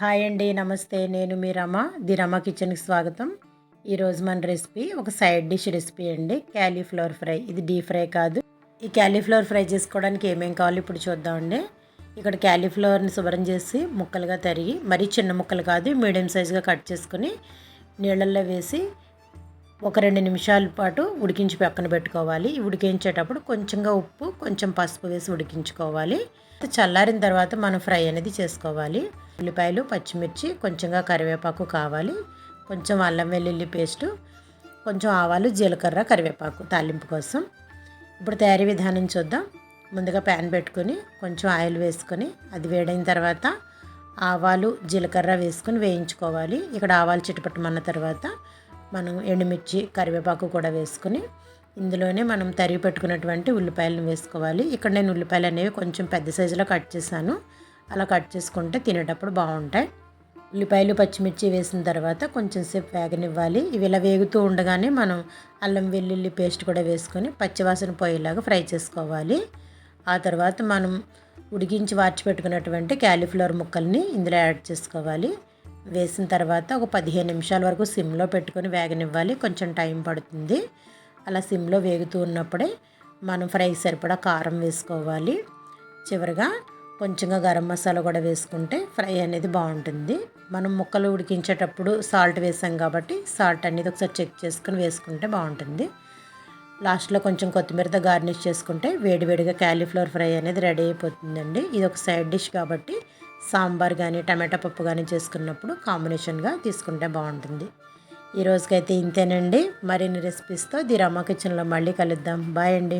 Hi అండి, నమస్తే. నేను మీ రమ. ది రమ కిచెన్కి స్వాగతం. ఈరోజు మన రెసిపీ ఒక సైడ్ డిష్ రెసిపీ అండి, క్యాలీఫ్లవర్ ఫ్రై. ఇది డీప్ ఫ్రై కాదు. ఈ క్యాలీఫ్లవర్ ఫ్రై చేసుకోవడానికి ఏమేం కావాలో ఇప్పుడు చూద్దామండి. ఇక్కడ క్యాలీఫ్లవర్ని శుభ్రం చేసి ముక్కలుగా తరిగి, మరీ చిన్న ముక్కలు కాదు, మీడియం సైజుగా కట్ చేసుకుని నీళ్ళల్లో వేసి ఒక 2 నిమిషాల పాటు ఉడికించి పక్కన పెట్టుకోవాలి. ఉడికించేటప్పుడు కొంచెంగా ఉప్పు, కొంచెం పసుపు వేసి ఉడికించుకోవాలి. చల్లారిన తర్వాత మనం ఫ్రై అనేది చేసుకోవాలి. ఉల్లిపాయలు, పచ్చిమిర్చి, కొంచెంగా కరివేపాకు కావాలి, కొంచెం అల్లం వెల్లుల్లి పేస్టు, కొంచెం ఆవాలు, జీలకర్ర, కరివేపాకు తాలింపు కోసం. ఇప్పుడు తయారీ విధానం చూద్దాం. ముందుగా ప్యాన్ పెట్టుకొని కొంచెం ఆయిల్ వేసుకొని అది వేడైన తర్వాత ఆవాలు, జీలకర్ర వేసుకొని వేయించుకోవాలి. ఇక్కడ ఆవాలు చిటపట్టమన్న తర్వాత మనం ఎండుమిర్చి, కరివేపాకు కూడా వేసుకొని ఇందులోనే మనం తరిగి పెట్టుకున్నటువంటి ఉల్లిపాయలను వేసుకోవాలి. ఇక్కడ నేను ఉల్లిపాయలు అనేవి కొంచెం పెద్ద సైజులో కట్ చేశాను. అలా కట్ చేసుకుంటే తినేటప్పుడు బాగుంటాయి. ఉల్లిపాయలు, పచ్చిమిర్చి వేసిన తర్వాత కొంచెం సేపు వేగనివ్వాలి. ఇవి ఇలా వేగుతూ ఉండగానే మనం అల్లం వెల్లుల్లి పేస్ట్ కూడా వేసుకొని పచ్చివాసన పోయేలాగా ఫ్రై చేసుకోవాలి. ఆ తర్వాత మనం ఉడికించి వార్చి పెట్టుకున్నటువంటి క్యాలీఫ్లవర్ ముక్కల్ని ఇందులో యాడ్ చేసుకోవాలి. వేసిన తర్వాత ఒక 15 నిమిషాల వరకు సిమ్లో పెట్టుకొని వేగనివ్వాలి. కొంచెం టైం పడుతుంది. అలా సిమ్లో వేగుతూ ఉన్నప్పుడే మనం ఫ్రైకి సరిపడా కారం వేసుకోవాలి. చివరిగా కొంచెంగా గరం మసాలా కూడా వేసుకుంటే ఫ్రై అనేది బాగుంటుంది. మనం ముక్కలు ఉడికించేటప్పుడు సాల్ట్ వేసాం కాబట్టి సాల్ట్ అనేది ఒకసారి చెక్ చేసుకుని వేసుకుంటే బాగుంటుంది. లాస్ట్లో కొంచెం కొత్తిమీరతో గార్నిష్ చేసుకుంటే వేడివేడిగా క్యాలీఫ్లవర్ ఫ్రై అనేది రెడీ అయిపోతుందండి. ఇది ఒక సైడ్ డిష్ కాబట్టి సాంబార్ కానీ టమాటా పప్పు కానీ చేసుకున్నప్పుడు కాంబినేషన్గా తీసుకుంటే బాగుంటుంది. ఈ రోజుకైతే ఇంతేనండి. మరిన్ని రెసిపీస్తో ది రమ కిచెన్లో మళ్ళీ కలుద్దాం. బాయ్ అండి.